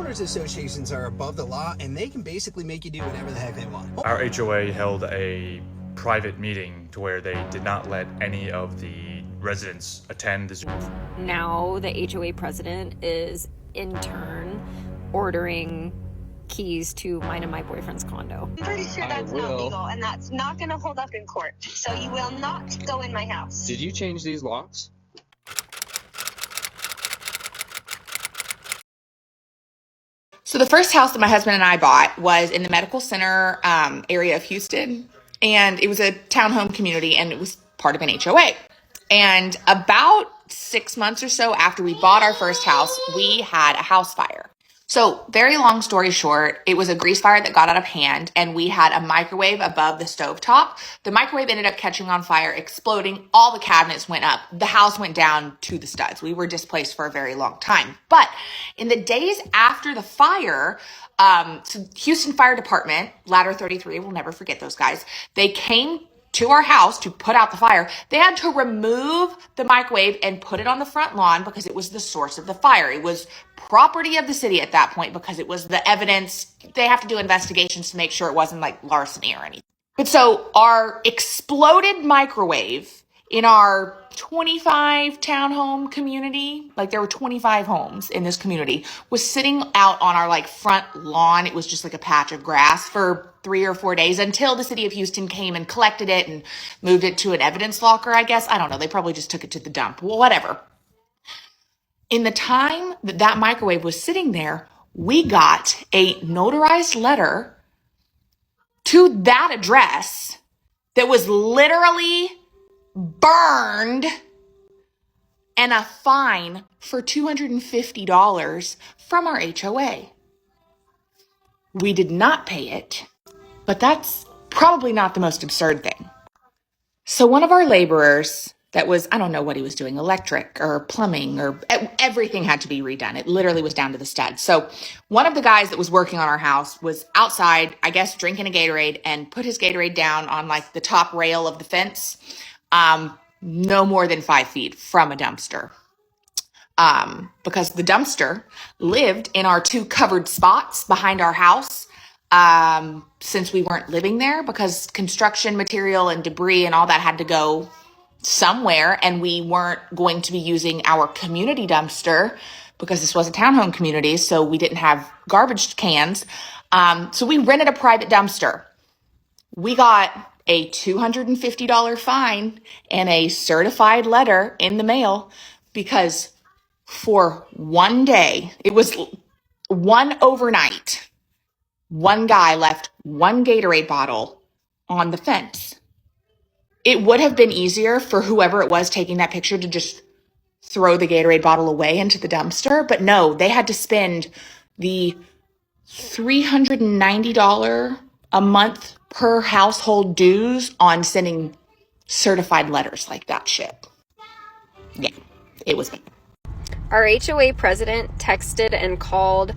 homeowners associations are above the law, and they can basically make you do whatever the heck they want. Our HOA held a private meeting to where they did not let any of the residents attend this. Now the HOA president is in turn ordering keys to mine and my boyfriend's condo. I'm pretty sure that's not legal, and that's not going to hold up in court. So you will not go in my house. Did you change these locks? So the first house that my husband and I bought was in the medical center area of Houston, and it was a townhome community, and it was part of an HOA. And about 6 months or so after we bought our first house, we had a house fire. So very long story short, it was a grease fire that got out of hand, and we had a microwave above the stovetop. The microwave ended up catching on fire, exploding. All the cabinets went up. The house went down to the studs. We were displaced for a very long time. But in the days after the fire, so Houston Fire Department, Ladder 33, we'll never forget those guys. They came to our house to put out the fire. They had to remove the microwave and put it on the front lawn because it was the source of the fire. It was property of the city at that point because it was the evidence. They have to do investigations to make sure it wasn't like larceny or anything. But so our exploded microwave in our 25 townhome community, like there were 25 homes in this community, was sitting out on our like front lawn. It was just like a patch of grass for 3 or 4 days until the city of Houston came and collected it and moved it to an evidence locker, I guess. I don't know. They probably just took it to the dump. Well, whatever. In the time that that microwave was sitting there, we got a notarized letter to that address that was literally burned and a fine for $250 from our HOA. We did not pay it, but that's probably not the most absurd thing. So one of our laborers that was, I don't know what he was doing, electric or plumbing or everything had to be redone. It literally was down to the studs. So one of the guys that was working on our house was outside, I guess, drinking a Gatorade and put his Gatorade down on like the top rail of the fence. No more than 5 feet from a dumpster. Because the dumpster lived in our 2 covered spots behind our house, since we weren't living there because construction material and debris and all that had to go somewhere, and we weren't going to be using our community dumpster because this was a townhome community, so we didn't have garbage cans. So we rented a private dumpster. We got a $250 fine and a certified letter in the mail because for one day, it was one overnight, one guy left one Gatorade bottle on the fence. It would have been easier for whoever it was taking that picture to just throw the Gatorade bottle away into the dumpster, but no, they had to spend the $390 a month per household dues on sending certified letters like that shit. Yeah, it was bad. Our HOA president texted and called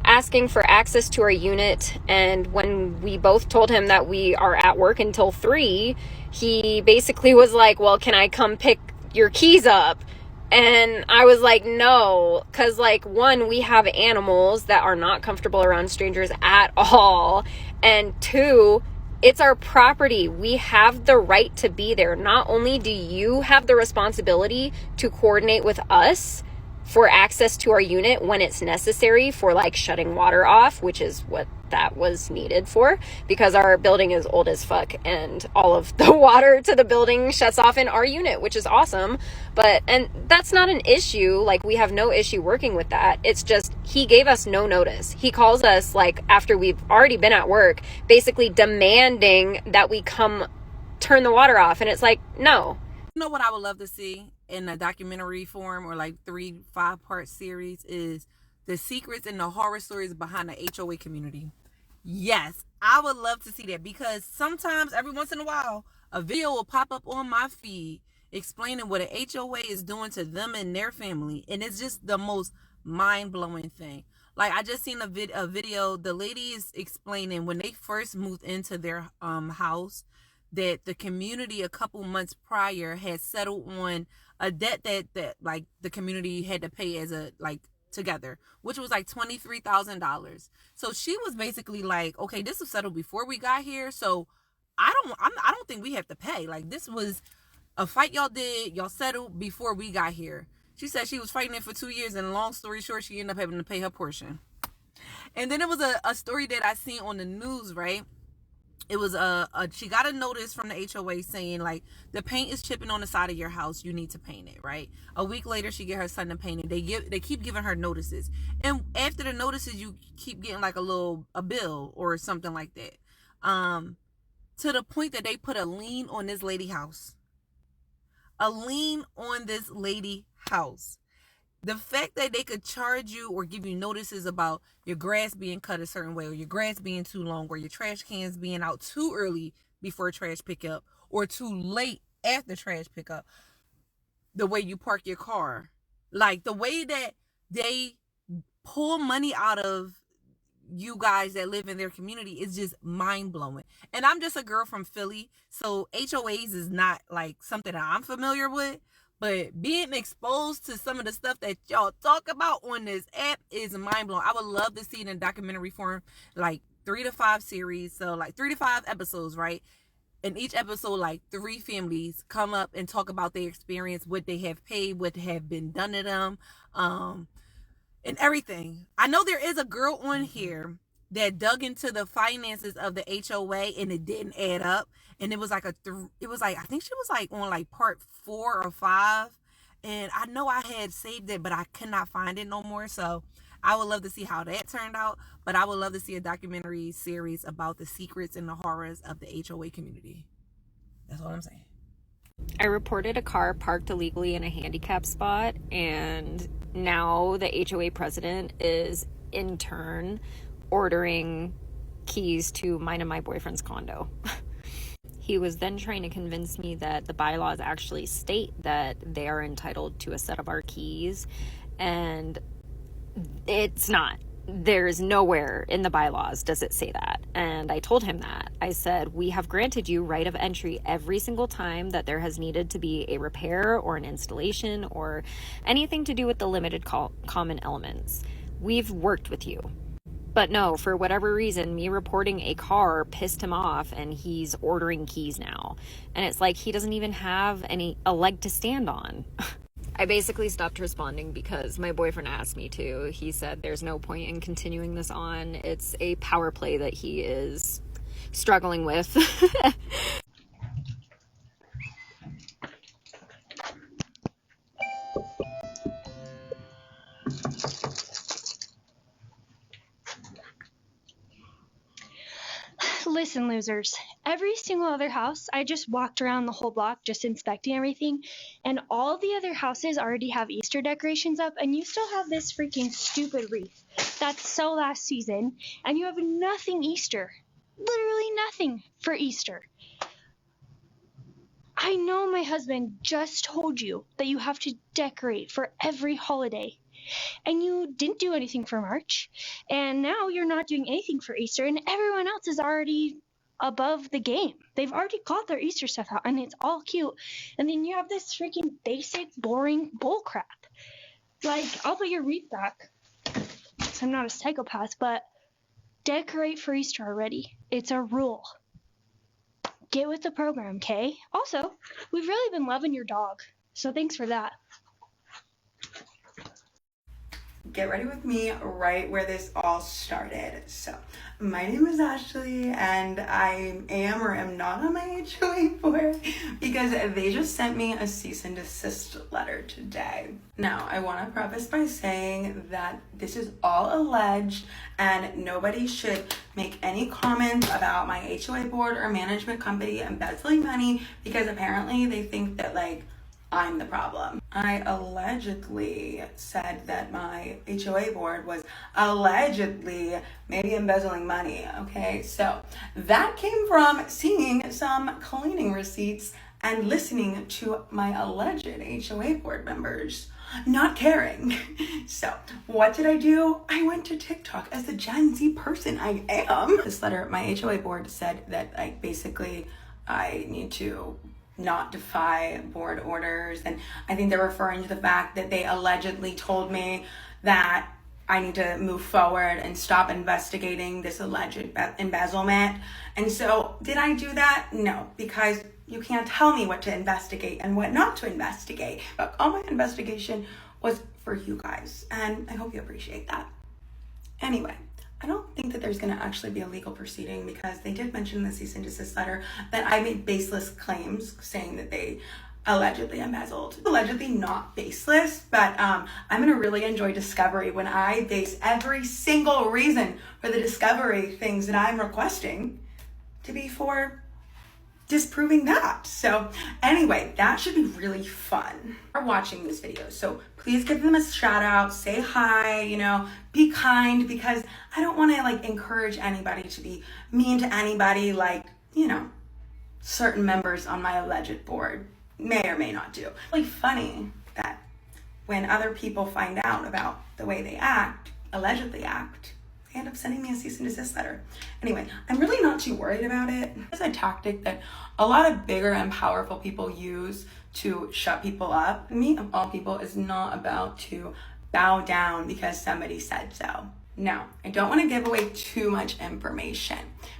asking for access to our unit, and when we both told him that we are at work until 3, he basically was like, well, can I come pick your keys up? And I was like, no, because like, one, we have animals that are not comfortable around strangers at all, and 2, it's our property. We have the right to be there. Not only do you have the responsibility to coordinate with us for access to our unit when it's necessary for like shutting water off, which is what that was needed for, because our building is old as fuck and all of the water to the building shuts off in our unit, which is awesome. And that's not an issue. Like, we have no issue working with that. It's just, he gave us no notice. He calls us like after we've already been at work, basically demanding that we come turn the water off. And it's like, no. You know what I would love to see in a documentary form or like 3-5-part series is the secrets and the horror stories behind the HOA community. Yes, I would love to see that, because sometimes every once in a while a video will pop up on my feed explaining what an HOA is doing to them and their family, and it's just the most mind-blowing thing. Like, I just seen a video, the lady is explaining when they first moved into their house, that the community a couple months prior had settled on a debt that like the community had to pay as a like together, which was like $23,000. So she was basically like, okay, this was settled before we got here, so I don't think we have to pay. Like, this was a fight y'all settled before we got here. She said she was fighting it for 2 years, and long story short, she ended up having to pay her portion. And then it was a story that I seen on the news, right? It was she got a notice from the HOA saying, like, the paint is chipping on the side of your house, you need to paint it, right? A week later, she get her son to paint it. They keep giving her notices, and after the notices, you keep getting like a bill or something like that, to the point that they put a lien on this lady house. A lien on this lady house. The fact that they could charge you or give you notices about your grass being cut a certain way, or your grass being too long, or your trash cans being out too early before trash pickup, or too late after trash pickup, the way you park your car, like the way that they pull money out of you guys that live in their community is just mind-blowing. And I'm just a girl from Philly, so HOAs is not like something that I'm familiar with. But being exposed to some of the stuff that y'all talk about on this app is mind-blowing. I would love to see it in documentary form, like 3 to 5 series. So like 3 to 5 episodes, right? In each episode, like 3 families come up and talk about their experience, what they have paid, what have been done to them, and everything. I know there is a girl on here that dug into the finances of the HOA and it didn't add up. And it was like I think she was like on like part 4 or 5. And I know I had saved it, but I could not find it no more. So I would love to see how that turned out. But I would love to see a documentary series about the secrets and the horrors of the HOA community. That's all I'm saying. I reported a car parked illegally in a handicap spot, and now the HOA president is in turn ordering keys to mine and my boyfriend's condo. He was then trying to convince me that the bylaws actually state that they are entitled to a set of our keys, and it's not. There's nowhere in the bylaws does it say that. And I told him that. I said, we have granted you right of entry every single time that there has needed to be a repair or an installation or anything to do with the limited common elements. We've worked with you. But no, for whatever reason, me reporting a car pissed him off, and he's ordering keys now. And it's like he doesn't even have a leg to stand on. I basically stopped responding because my boyfriend asked me to. He said there's no point in continuing this on. It's a power play that he is struggling with. Listen, losers, every single other house, I just walked around the whole block just inspecting everything, and all the other houses already have Easter decorations up, and you still have this freaking stupid wreath that's so last season, and you have nothing Easter. Literally nothing for Easter. I know my husband just told you that you have to decorate for every holiday. And you didn't do anything for March, and now you're not doing anything for Easter, and everyone else is already above the game. They've already got their Easter stuff out, and it's all cute. And then you have this freaking basic, boring bull crap. Like, I'll put your wreath back, because I'm not a psychopath, but decorate for Easter already. It's a rule. Get with the program, okay? Also, we've really been loving your dog, so thanks for that. Get ready with me right where this all started. So, my name is Ashley, and I am or am not on my HOA board because they just sent me a cease and desist letter today. Now, I want to preface by saying that this is all alleged, and nobody should make any comments about my HOA board or management company embezzling money because apparently they think that, like, I'm the problem. I allegedly said that my HOA board was allegedly maybe embezzling money, okay? So that came from seeing some cleaning receipts and listening to my alleged HOA board members not caring. So what did I do? I went to TikTok as the Gen Z person I am. This letter, my HOA board said that basically I need to not defy board orders, and I think they're referring to the fact that they allegedly told me that I need to move forward and stop investigating this alleged embezzlement. And so did I do that? No, because you can't tell me what to investigate and what not to investigate. But all my investigation was for you guys, and I hope you appreciate that. Anyway, I don't think that there's going to actually be a legal proceeding, because they did mention in the cease and desist letter that I made baseless claims saying that they allegedly embezzled. Allegedly not baseless, but I'm going to really enjoy discovery when I base every single reason for the discovery things that I'm requesting to be for disproving that. So anyway, that should be really fun. Are watching this video, so please give them a shout out, say hi, you know, be kind, because I don't want to like encourage anybody to be mean to anybody, like, you know, certain members on my alleged board may or may not do. It's really funny that when other people find out about the way they act, allegedly act, they end up sending me a cease and desist letter. Anyway, I'm really not too worried about it. It's a tactic that a lot of bigger and powerful people use to shut people up. Me, of all people, is not about to bow down because somebody said so. No, I don't want to give away too much information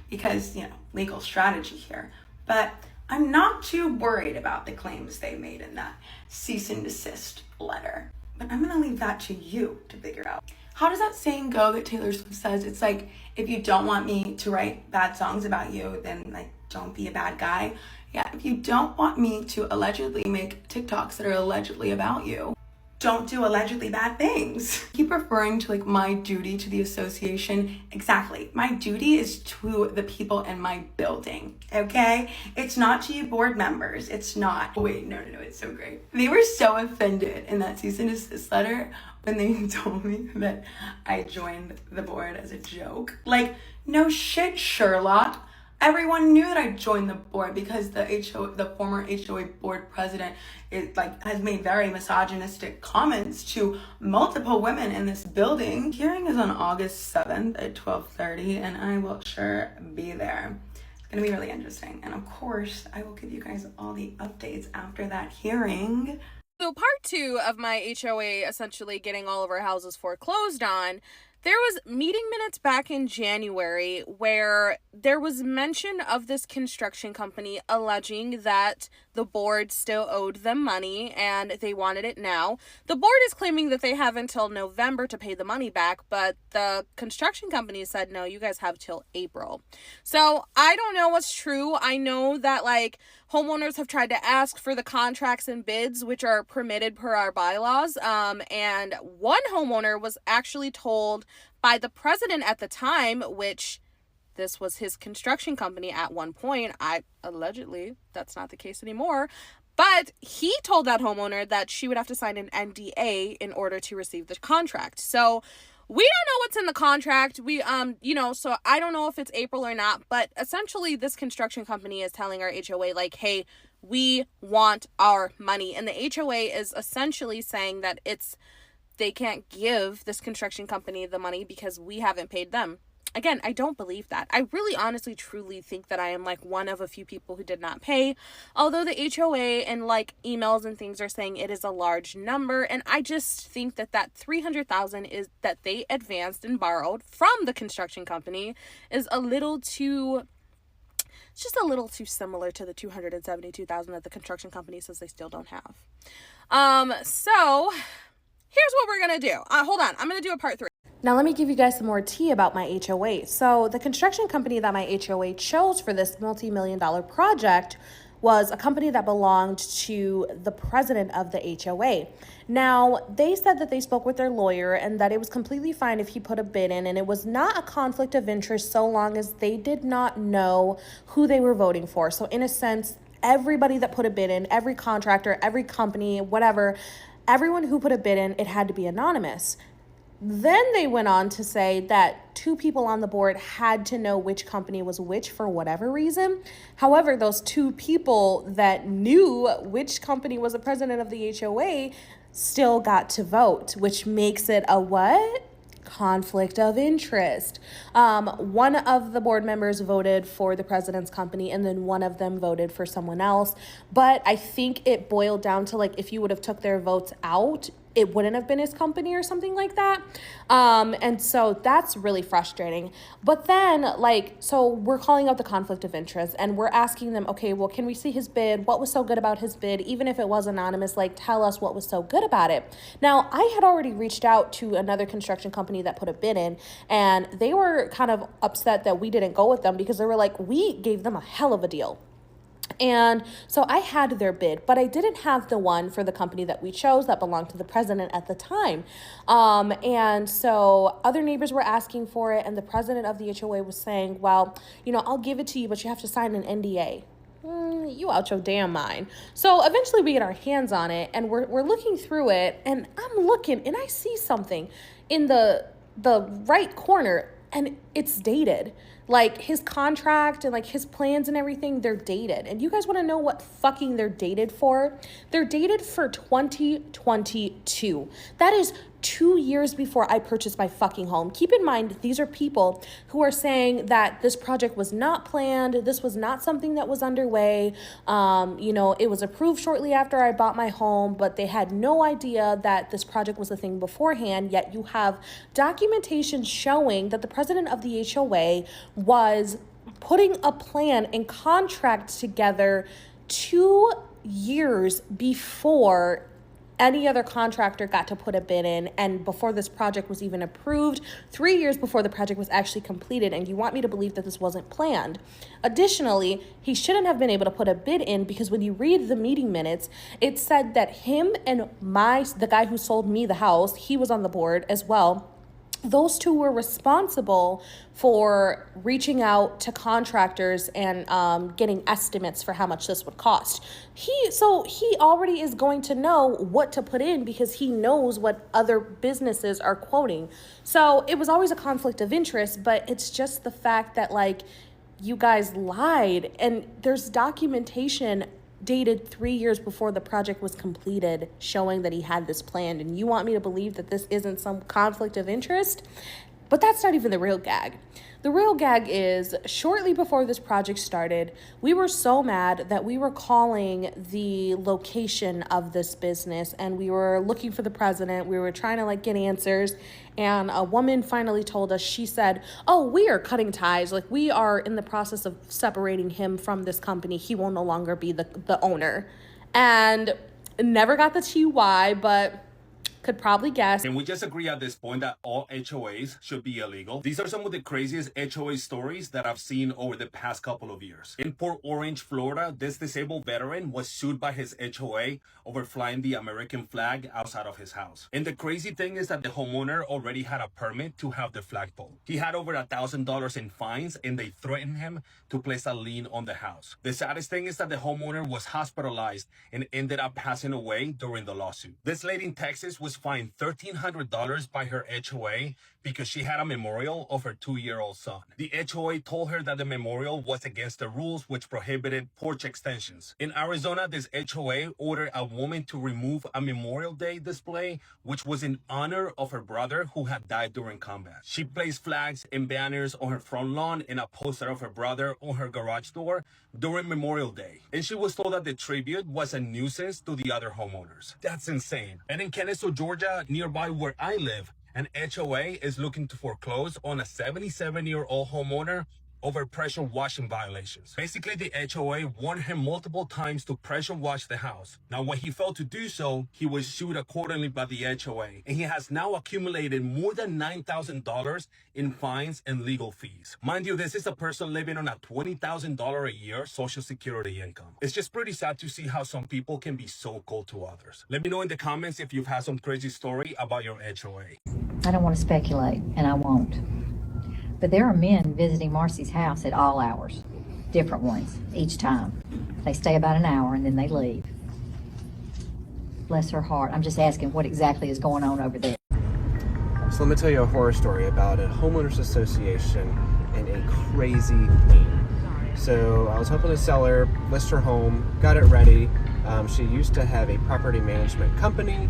because, you know, legal strategy here. But I'm not too worried about the claims they made in that cease and desist letter. But I'm gonna leave that to you to figure out. How does that saying go that Taylor Swift says? It's like, if you don't want me to write bad songs about you, then like, don't be a bad guy. Yeah, if you don't want me to allegedly make TikToks that are allegedly about you, don't do allegedly bad things. Keep referring to like my duty to the association. Exactly. My duty is to the people in my building, okay? It's not to you board members. It's not. Oh, wait, no, it's so great. They were so offended in that cease and desist letter when they told me that I joined the board as a joke. Like, no shit, Sherlock. Everyone knew that I joined the board because the former HOA board president has made very misogynistic comments to multiple women in this building. Hearing is on August 7th at 12:30, and I will sure be there. It's gonna be really interesting. And of course, I will give you guys all the updates after that hearing. So part 2 of my HOA essentially getting all of our houses foreclosed on, there was meeting minutes back in January where there was mention of this construction company alleging that the board still owed them money and they wanted it now. The board is claiming that they have until November to pay the money back, but the construction company said, no, you guys have till April. So I don't know what's true. I know that like homeowners have tried to ask for the contracts and bids, which are permitted per our bylaws. And one homeowner was actually told by the president at the time, which this was his construction company at one point. Allegedly, that's not the case anymore. But he told that homeowner that she would have to sign an NDA in order to receive the contract. So we don't know what's in the contract. So I don't know if it's April or not, but essentially this construction company is telling our HOA like, hey, we want our money. And the HOA is essentially saying that they can't give this construction company the money because we haven't paid them. Again, I don't believe that. I really honestly truly think that I am like one of a few people who did not pay, although the HOA and like emails and things are saying it is a large number. And I just think that $300,000 is that they advanced and borrowed from the construction company is a little too similar to the $272,000 that the construction company says they still don't have. So here's what we're gonna do. Hold on, I'm gonna do a part 3. Now let me give you guys some more tea about my HOA. So the construction company that my HOA chose for this multi-million-dollar project was a company that belonged to the president of the HOA. Now, they said that they spoke with their lawyer and that it was completely fine if he put a bid in, and it was not a conflict of interest so long as they did not know who they were voting for. So in a sense, everybody that put a bid in, every contractor, every company, whatever, everyone who put a bid in, it had to be anonymous. Then they went on to say that 2 people on the board had to know which company was which for whatever reason. However, those 2 people that knew which company was the president of the HOA still got to vote, which makes it a what? Conflict of interest. One of the board members voted for the president's company and then one of them voted for someone else. But I think it boiled down to like if you would have took their votes out, it wouldn't have been his company or something like that. And so that's really frustrating. But then, so we're calling out the conflict of interest and we're asking them, okay, well, can we see his bid? What was so good about his bid? Even if it was anonymous, tell us what was so good about it. Now, I had already reached out to another construction company that put a bid in, and they were kind of upset that we didn't go with them because they were like, we gave them a hell of a deal. And so I had their bid, but I didn't have the one for the company that we chose that belonged to the president at the time. And so other neighbors were asking for it, and the president of the HOA was saying, well, I'll give it to you, but you have to sign an NDA. You out your damn mind. So eventually we get our hands on it, and we're looking through it, and I'm looking, and I see something in the right corner, and it's dated. His contract and his plans and everything, they're dated. And you guys want to know what fucking they're dated for? They're dated for 2022. That is 2 years before I purchased my fucking home. Keep in mind, these are people who are saying that this project was not planned. This was not something that was underway. It was approved shortly after I bought my home, but they had no idea that this project was a thing beforehand. Yet you have documentation showing that the president of the HOA was putting a plan and contract together 2 years before any other contractor got to put a bid in, and before this project was even approved, 3 years before the project was actually completed, and you want me to believe that this wasn't planned. Additionally, he shouldn't have been able to put a bid in because when you read the meeting minutes, it said that him and the guy who sold me the house, he was on the board as well. Those two were responsible for reaching out to contractors and getting estimates for how much this would cost. He already is going to know what to put in because he knows what other businesses are quoting. So it was always a conflict of interest, but it's just the fact that you guys lied, and there's documentation dated 3 years before the project was completed showing that he had this planned, and you want me to believe that this isn't some conflict of interest? But that's not even the real gag. The real gag is shortly before this project started, we were so mad that we were calling the location of this business and we were looking for the president. We were trying to get answers, and a woman finally told us, she said, oh, we are cutting ties. We are in the process of separating him from this company. He will no longer be the owner. And never got the tea why, but could probably guess. Can we just agree at this point that all HOAs should be illegal? These are some of the craziest HOA stories that I've seen over the past couple of years. In Port Orange, Florida, this disabled veteran was sued by his HOA over flying the American flag outside of his house. And the crazy thing is that the homeowner already had a permit to have the flagpole. He had over $1,000 in fines, and they threatened him to place a lien on the house. The saddest thing is that the homeowner was hospitalized and ended up passing away during the lawsuit. This lady in Texas was fined $1,300 by her HOA because she had a memorial of her 2-year-old son. The HOA told her that the memorial was against the rules, which prohibited porch extensions. In Arizona, this HOA ordered a woman to remove a Memorial Day display, which was in honor of her brother who had died during combat. She placed flags and banners on her front lawn and a poster of her brother on her garage door during Memorial Day. And she was told that the tribute was a nuisance to the other homeowners. That's insane. And in Kennesaw, Georgia, nearby where I live, an HOA is looking to foreclose on a 77-year-old homeowner over pressure washing violations. Basically, the HOA warned him multiple times to pressure wash the house. Now, when he failed to do so, he was sued accordingly by the HOA, and he has now accumulated more than $9,000 in fines and legal fees. Mind you, this is a person living on a $20,000 a year Social Security income. It's just pretty sad to see how some people can be so cold to others. Let me know in the comments if you've had some crazy story about your HOA. I don't want to speculate, and I won't. But there are men visiting Marcy's house at all hours, different ones, each time. They stay about an hour and then they leave. Bless her heart. I'm just asking what exactly is going on over there. So let me tell you a horror story about a homeowners association and a crazy lien. So I was helping a seller list her home, got it ready. She used to have a property management company,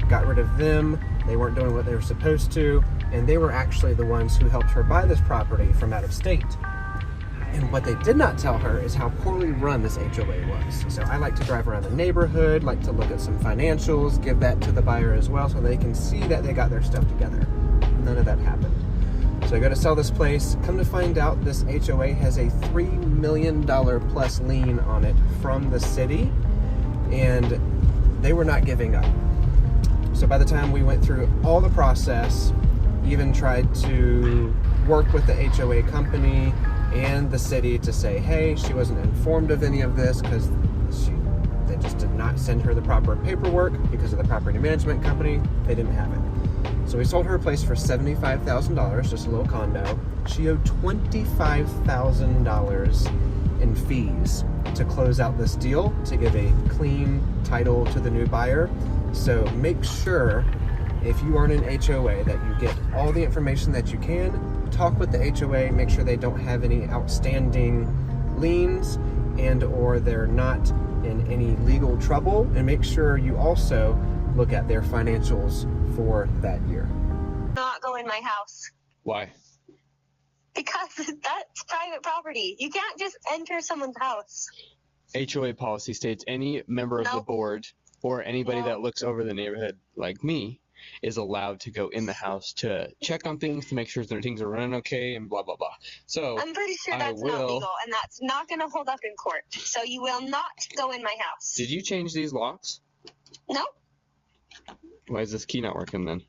got rid of them. They weren't doing what they were supposed to, and they were actually the ones who helped her buy this property from out of state. And what they did not tell her is how poorly run this HOA was. So I like to drive around the neighborhood, like to look at some financials, give that to the buyer as well so they can see that they got their stuff together. None of that happened. So I go to sell this place. Come to find out, this HOA has a $3 million plus lien on it from the city, and they were not giving up. So by the time we went through all the process, even tried to work with the HOA company and the city to say, hey, she wasn't informed of any of this because they just did not send her the proper paperwork because of the property management company. They didn't have it. So we sold her a place for $75,000, just a little condo. She owed $25,000 in fees to close out this deal, to give a clean title to the new buyer. So make sure, if you are in an HOA, that you get all the information that you can. Talk with the HOA, make sure they don't have any outstanding liens and or they're not in any legal trouble, and make sure you also look at their financials for that year. Not go in my house. Why? Because that's private property. You can't just enter someone's house. HOA policy states any member of the board or anybody that looks over the neighborhood like me is allowed to go in the house to check on things, to make sure that things are running okay, and blah, blah, blah. So I'm pretty sure that's not legal, and that's not going to hold up in court. So you will not go in my house. Did you change these locks? No. Why is this key not working then?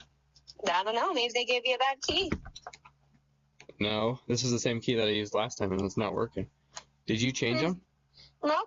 I don't know. Maybe they gave you a bad key. No, this is the same key that I used last time and it's not working. Did you change them? No.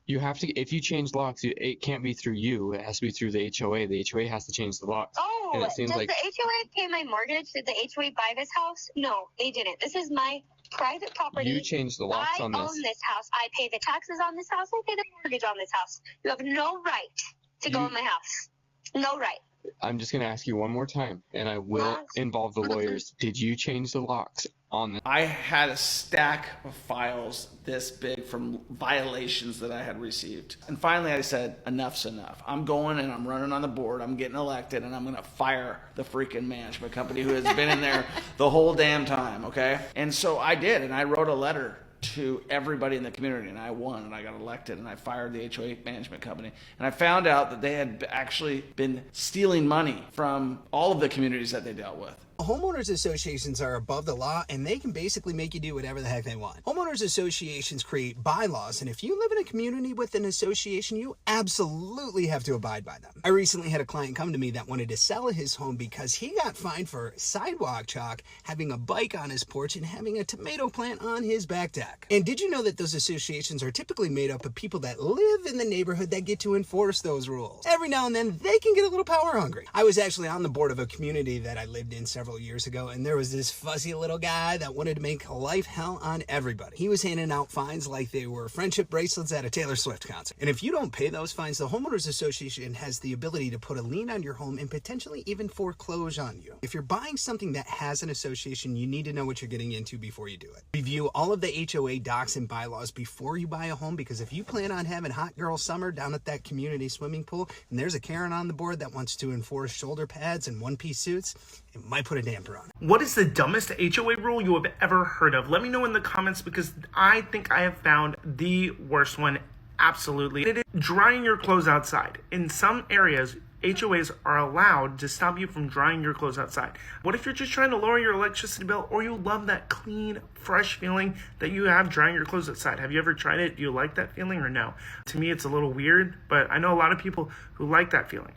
You have to, if you change locks, it can't be through you. It has to be through the HOA. The HOA has to change the locks. Oh, and it seems does like the HOA pay my mortgage? Did the HOA buy this house? No, they didn't. This is my private property. You changed the locks on this. I own this house. I pay the taxes on this house. I pay the mortgage on this house. You have no right to go in my house. No right. I'm just going to ask you one more time, and I will involve the lawyers. Did you change the locks on this? I had a stack of files this big from violations that I had received. And finally I said, enough's enough. I'm going and I'm running on the board. I'm getting elected, and I'm going to fire the freaking management company who has been in there the whole damn time, okay? And so I did, and I wrote a letter to everybody in the community, and I won, and I got elected, and I fired the HOA management company. And I found out that they had actually been stealing money from all of the communities that they dealt with. Homeowners associations are above the law, and they can basically make you do whatever the heck they want. Homeowners associations create bylaws, and if you live in a community with an association, you absolutely have to abide by them. I recently had a client come to me that wanted to sell his home because he got fined for sidewalk chalk, having a bike on his porch, and having a tomato plant on his back deck. And did you know that those associations are typically made up of people that live in the neighborhood that get to enforce those rules? Every now and then, they can get a little power hungry. I was actually on the board of a community that I lived in several years ago, and there was this fuzzy little guy that wanted to make life hell on everybody. He was handing out fines like they were friendship bracelets at a Taylor Swift concert. And if you don't pay those fines, the Homeowners Association has the ability to put a lien on your home and potentially even foreclose on you. If you're buying something that has an association, you need to know what you're getting into before you do it. Review all of the HOA docs and bylaws before you buy a home, because if you plan on having hot girl summer down at that community swimming pool, and there's a Karen on the board that wants to enforce shoulder pads and one-piece suits, it might put a damper on it. What is the dumbest HOA rule you have ever heard of? Let me know in the comments, because I think I have found the worst one. Absolutely. It is drying your clothes outside. In some areas, HOAs are allowed to stop you from drying your clothes outside. What if you're just trying to lower your electricity bill, or you love that clean, fresh feeling that you have drying your clothes outside? Have you ever tried it? Do you like that feeling or no? To me, it's a little weird, but I know a lot of people who like that feeling.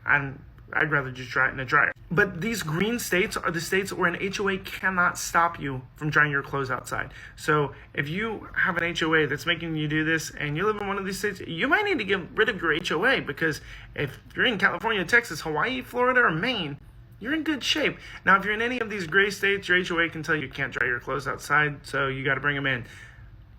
I'd rather just dry it in a dryer. But these green states are the states where an HOA cannot stop you from drying your clothes outside. So if you have an HOA that's making you do this and you live in one of these states, you might need to get rid of your HOA, because if you're in California, Texas, Hawaii, Florida, or Maine, you're in good shape. Now, if you're in any of these gray states, your HOA can tell you can't dry your clothes outside, so you got to bring them in.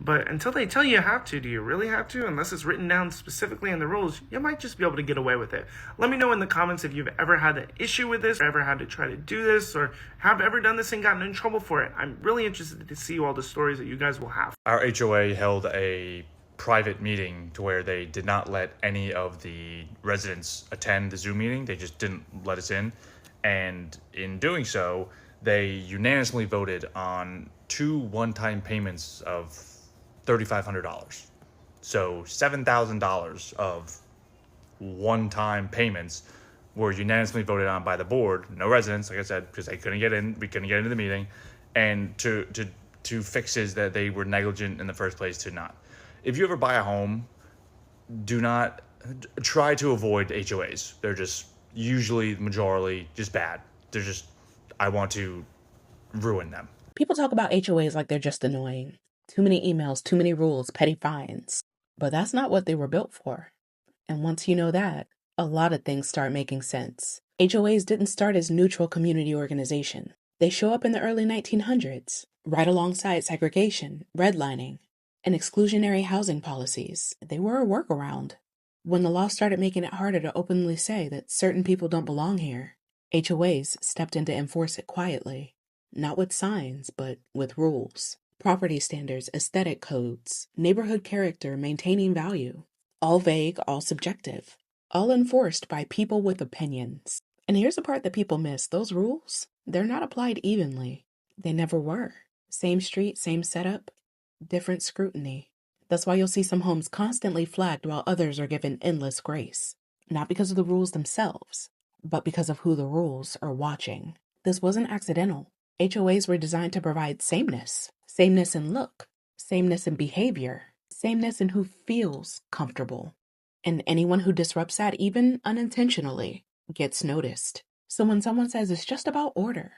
But until they tell you have to, do you really have to? Unless it's written down specifically in the rules, you might just be able to get away with it. Let me know in the comments if you've ever had an issue with this, or ever had to try to do this, or have ever done this and gotten in trouble for it. I'm really interested to see all the stories that you guys will have. Our HOA held a private meeting to where they did not let any of the residents attend the Zoom meeting. They just didn't let us in. And in doing so, they unanimously voted on 2 one-time payments of $3,500. So $7,000 of one-time payments were unanimously voted on by the board. No residents, like I said, because they couldn't get in. We couldn't get into the meeting, and to fixes that they were negligent in the first place to not. If you ever buy a home, do not try to avoid HOAs. They're just usually majorly just bad. They're just, I want to ruin them. People talk about HOAs like they're just annoying. Too many emails, too many rules, petty fines. But that's not what they were built for. And once you know that, a lot of things start making sense. HOAs didn't start as neutral community organization. They show up in the early 1900s, right alongside segregation, redlining, and exclusionary housing policies. They were a workaround. When the law started making it harder to openly say that certain people don't belong here, HOAs stepped in to enforce it quietly. Not with signs, but with rules. Property standards, aesthetic codes, neighborhood character, maintaining value. All vague, all subjective. All enforced by people with opinions. And here's the part that people miss. Those rules, they're not applied evenly. They never were. Same street, same setup, different scrutiny. That's why you'll see some homes constantly flagged while others are given endless grace. Not because of the rules themselves, but because of who the rules are watching. This wasn't accidental. HOAs were designed to provide sameness. Sameness in look, sameness in behavior, sameness in who feels comfortable. And anyone who disrupts that, even unintentionally, gets noticed. So when someone says it's just about order,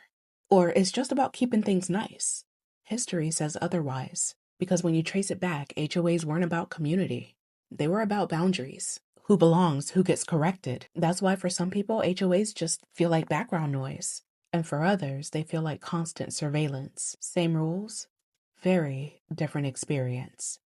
or it's just about keeping things nice, history says otherwise. Because when you trace it back, HOAs weren't about community. They were about boundaries. Who belongs, who gets corrected. That's why for some people, HOAs just feel like background noise. And for others, they feel like constant surveillance. Same rules, very different experience.